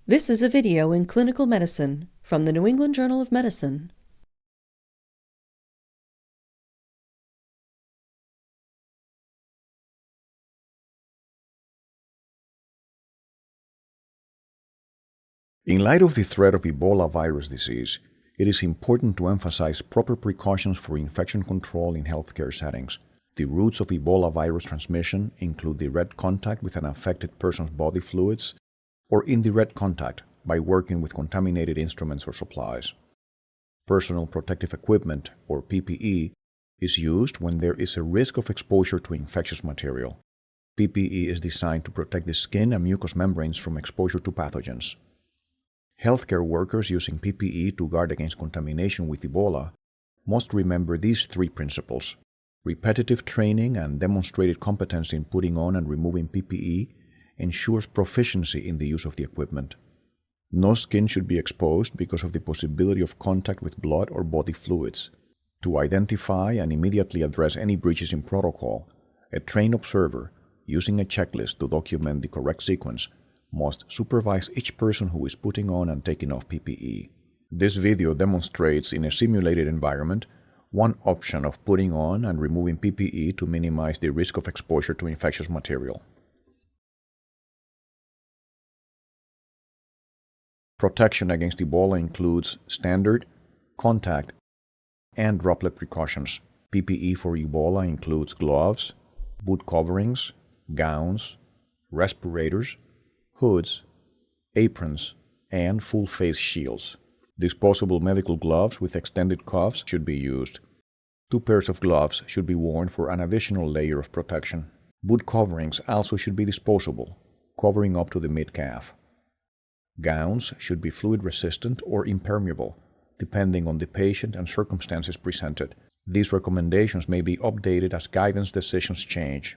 This is a video in clinical medicine from the New England Journal of Medicine. In light of the threat of Ebola virus disease, it is important to emphasize proper precautions for infection control in healthcare settings. The routes of Ebola virus transmission include direct contact with an affected person's body fluids or indirect contact by working with contaminated instruments or supplies. Personal protective equipment, or PPE, is used when there is a risk of exposure to infectious material. PPE is designed to protect the skin and mucous membranes from exposure to pathogens. Healthcare workers using PPE to guard against contamination with Ebola must remember these three principles. Repetitive training and demonstrated competence in putting on and removing PPE ensures proficiency in the use of the equipment. No skin should be exposed because of the possibility of contact with blood or body fluids. To identify and immediately address any breaches in protocol, a trained observer, using a checklist to document the correct sequence, must supervise each person who is putting on and taking off PPE. This video demonstrates in a simulated environment one option of putting on and removing PPE to minimize the risk of exposure to infectious material. Protection against Ebola includes standard, contact, and droplet precautions. PPE for Ebola includes gloves, boot coverings, gowns, respirators, hoods, aprons, and full face shields. Disposable medical gloves with extended cuffs should be used. 2 pairs of gloves should be worn for an additional layer of protection. Boot coverings also should be disposable, covering up to the mid-calf. Gowns should be fluid resistant or impermeable, depending on the patient and circumstances presented. These recommendations may be updated as guidance decisions change.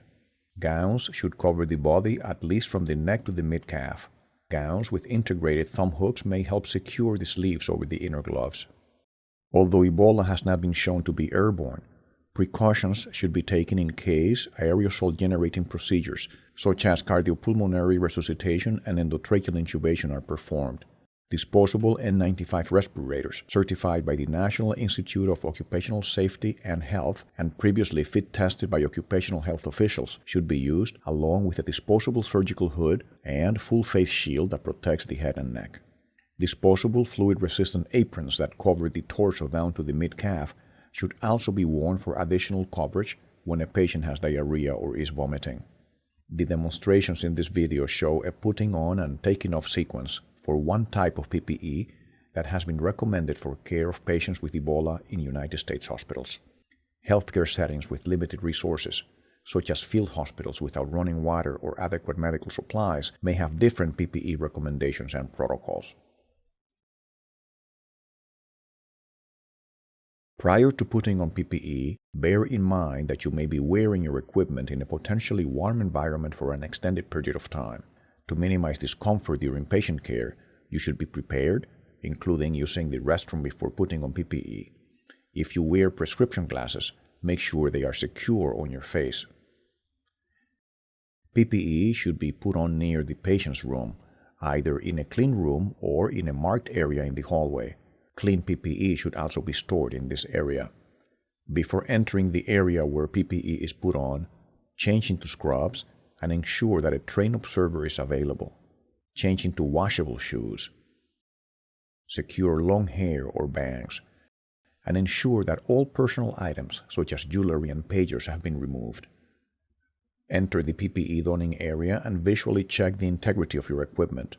Gowns should cover the body at least from the neck to the mid-calf. Gowns with integrated thumb hooks may help secure the sleeves over the inner gloves. Although Ebola has not been shown to be airborne, precautions should be taken in case aerosol-generating procedures such as cardiopulmonary resuscitation and endotracheal intubation are performed. Disposable N95 respirators, certified by the National Institute of Occupational Safety and Health and previously fit-tested by occupational health officials, should be used along with a disposable surgical hood and full face shield that protects the head and neck. Disposable fluid-resistant aprons that cover the torso down to the mid-calf should also be worn for additional coverage when a patient has diarrhea or is vomiting. The demonstrations in this video show a putting on and taking off sequence for one type of PPE that has been recommended for care of patients with Ebola in United States hospitals. Healthcare settings with limited resources, such as field hospitals without running water or adequate medical supplies, may have different PPE recommendations and protocols. Prior to putting on PPE, bear in mind that you may be wearing your equipment in a potentially warm environment for an extended period of time. To minimize discomfort during patient care, you should be prepared, including using the restroom before putting on PPE. If you wear prescription glasses, make sure they are secure on your face. PPE should be put on near the patient's room, either in a clean room or in a marked area in the hallway. Clean PPE should also be stored in this area. Before entering the area where PPE is put on, change into scrubs and ensure that a trained observer is available. Change into washable shoes. Secure long hair or bangs, and ensure that all personal items such as jewelry and pagers have been removed. Enter the PPE donning area and visually check the integrity of your equipment.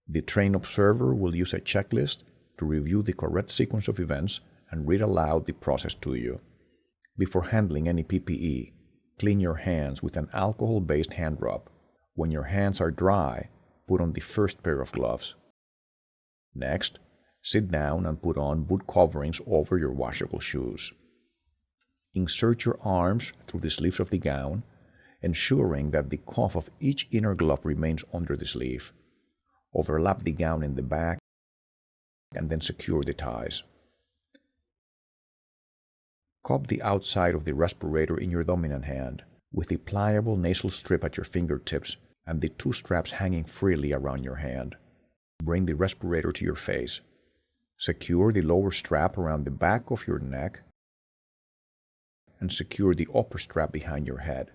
The trained observer will use a checklist to review the correct sequence of events and read aloud the process to you. Before handling any PPE, clean your hands with an alcohol-based hand rub. When your hands are dry, put on the first pair of gloves. Next, sit down and put on boot coverings over your washable shoes. Insert your arms through the sleeves of the gown, ensuring that the cuff of each inner glove remains under the sleeve. Overlap the gown in the back and then secure the ties. Cup the outside of the respirator in your dominant hand, with the pliable nasal strip at your fingertips and the 2 straps hanging freely around your hand. Bring the respirator to your face. Secure the lower strap around the back of your neck and secure the upper strap behind your head.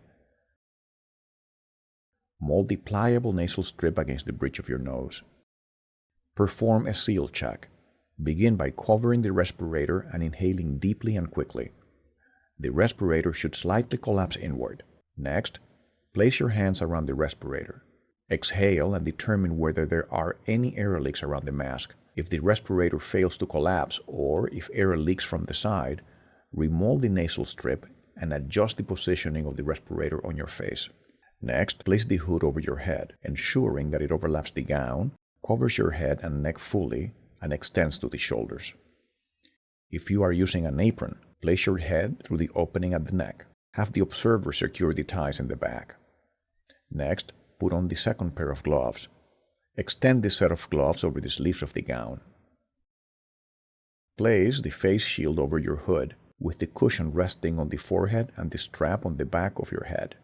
Mold the pliable nasal strip against the bridge of your nose. Perform a seal check. Begin by covering the respirator and inhaling deeply and quickly. The respirator should slightly collapse inward. Next, place your hands around the respirator. Exhale and determine whether there are any air leaks around the mask. If the respirator fails to collapse or if air leaks from the side, remold the nasal strip and adjust the positioning of the respirator on your face. Next, place the hood over your head, ensuring that it overlaps the gown, covers your head and neck fully, and extends to the shoulders. If you are using an apron, place your head through the opening at the neck. Have the observer secure the ties in the back. Next, put on the second pair of gloves. Extend the set of gloves over the sleeves of the gown. Place the face shield over your hood, with the cushion resting on the forehead and the strap on the back of your head.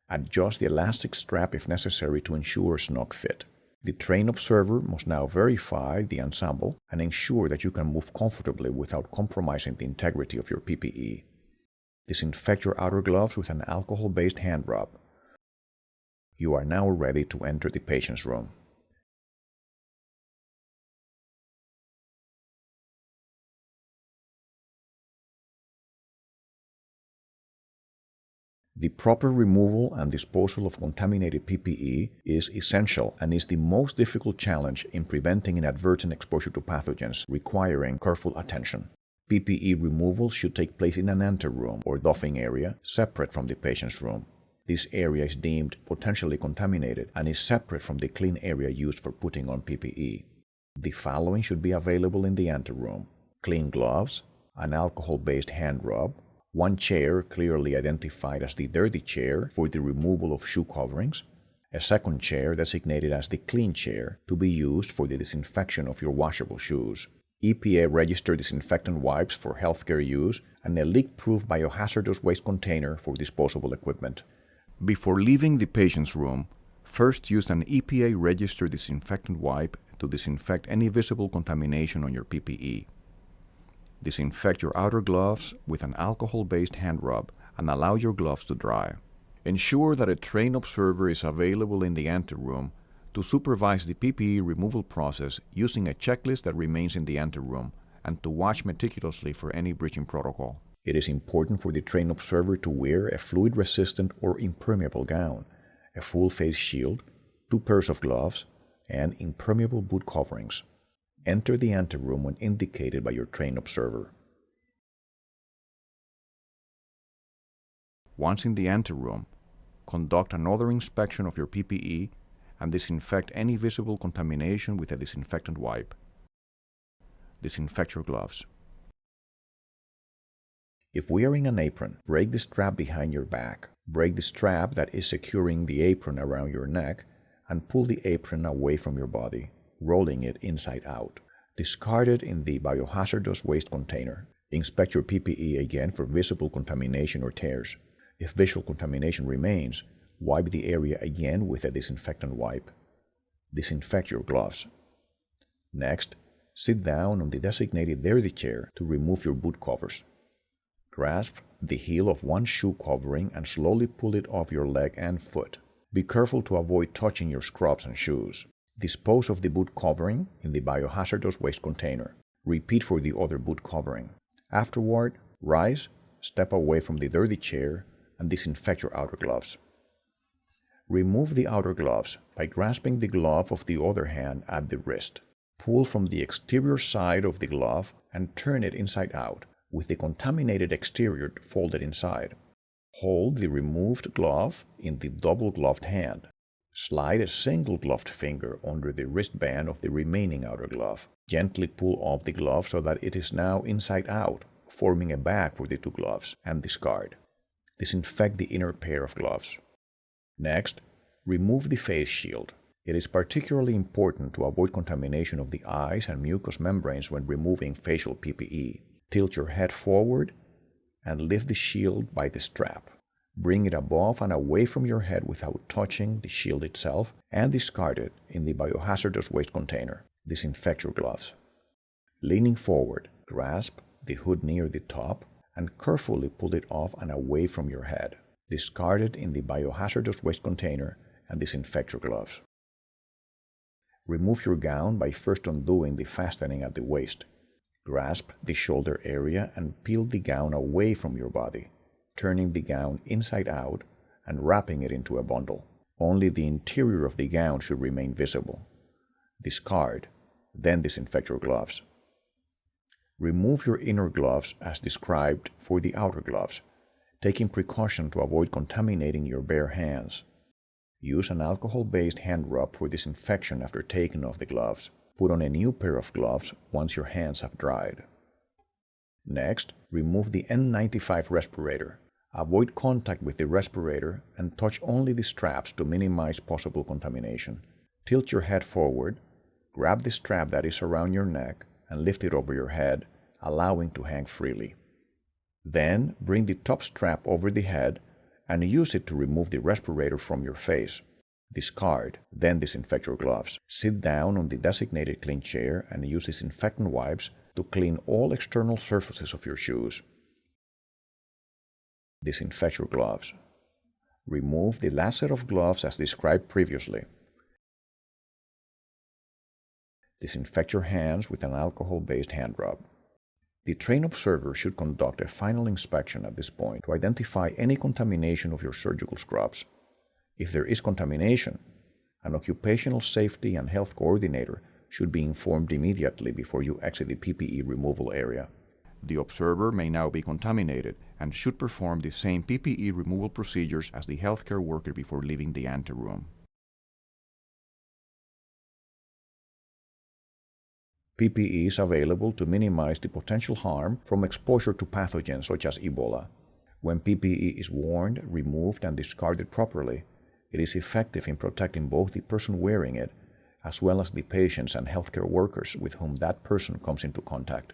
Adjust the elastic strap if necessary to ensure a snug fit. The trained observer must now verify the ensemble and ensure that you can move comfortably without compromising the integrity of your PPE. Disinfect your outer gloves with an alcohol-based hand rub. You are now ready to enter the patient's room. The proper removal and disposal of contaminated PPE is essential and is the most difficult challenge in preventing inadvertent exposure to pathogens, requiring careful attention. PPE removal should take place in an anteroom or doffing area separate from the patient's room. This area is deemed potentially contaminated and is separate from the clean area used for putting on PPE. The following should be available in the anteroom: clean gloves, an alcohol-based hand rub, one chair clearly identified as the dirty chair for the removal of shoe coverings, a second chair designated as the clean chair to be used for the disinfection of your washable shoes, EPA-registered disinfectant wipes for healthcare use, and a leak-proof biohazardous waste container for disposable equipment. Before leaving the patient's room, first use an EPA-registered disinfectant wipe to disinfect any visible contamination on your PPE. Disinfect your outer gloves with an alcohol-based hand rub and allow your gloves to dry. Ensure that a trained observer is available in the anteroom to supervise the PPE removal process using a checklist that remains in the anteroom and to watch meticulously for any breaching protocol. It is important for the trained observer to wear a fluid-resistant or impermeable gown, a full face shield, 2 pairs of gloves, and impermeable boot coverings. Enter the anteroom when indicated by your trained observer. Once in the anteroom, conduct another inspection of your PPE and disinfect any visible contamination with a disinfectant wipe. Disinfect your gloves. If wearing an apron, break the strap behind your back. Break the strap that is securing the apron around your neck and pull the apron away from your body, rolling it inside out. Discard it in the biohazardous waste container. Inspect your PPE again for visible contamination or tears. If visual contamination remains, wipe the area again with a disinfectant wipe. Disinfect your gloves. Next, sit down on the designated dirty chair to remove your boot covers. Grasp the heel of one shoe covering and slowly pull it off your leg and foot. Be careful to avoid touching your scrubs and shoes. Dispose of the boot covering in the biohazardous waste container. Repeat for the other boot covering. Afterward, rise, step away from the dirty chair, and disinfect your outer gloves. Remove the outer gloves by grasping the glove of the other hand at the wrist. Pull from the exterior side of the glove and turn it inside out, with the contaminated exterior folded inside. Hold the removed glove in the double-gloved hand. Slide a single-gloved finger under the wristband of the remaining outer glove. Gently pull off the glove so that it is now inside out, forming a bag for the 2 gloves, and discard. Disinfect the inner pair of gloves. Next, remove the face shield. It is particularly important to avoid contamination of the eyes and mucous membranes when removing facial PPE. Tilt your head forward and lift the shield by the strap. Bring it above and away from your head without touching the shield itself and discard it in the biohazardous waste container. Disinfect your gloves. Leaning forward, grasp the hood near the top and carefully pull it off and away from your head. Discard it in the biohazardous waste container and disinfect your gloves. Remove your gown by first undoing the fastening at the waist. Grasp the shoulder area and peel the gown away from your body, turning the gown inside out and wrapping it into a bundle. Only the interior of the gown should remain visible. Discard, then disinfect your gloves. Remove your inner gloves as described for the outer gloves, taking precaution to avoid contaminating your bare hands. Use an alcohol-based hand rub for disinfection after taking off the gloves. Put on a new pair of gloves once your hands have dried. Next, remove the N95 respirator. Avoid contact with the respirator and touch only the straps to minimize possible contamination. Tilt your head forward, grab the strap that is around your neck and lift it over your head, allowing to hang freely. Then bring the top strap over the head and use it to remove the respirator from your face. Discard, then disinfect your gloves. Sit down on the designated clean chair and use disinfectant wipes to clean all external surfaces of your shoes. Disinfect your gloves. Remove the last set of gloves as described previously. Disinfect your hands with an alcohol-based hand rub. The trained observer should conduct a final inspection at this point to identify any contamination of your surgical scrubs. If there is contamination, an occupational safety and health coordinator should be informed immediately before you exit the PPE removal area. The observer may now be contaminated and should perform the same PPE removal procedures as the healthcare worker before leaving the anteroom. PPE is available to minimize the potential harm from exposure to pathogens such as Ebola. When PPE is worn, removed, and discarded properly, it is effective in protecting both the person wearing it as well as the patients and healthcare workers with whom that person comes into contact.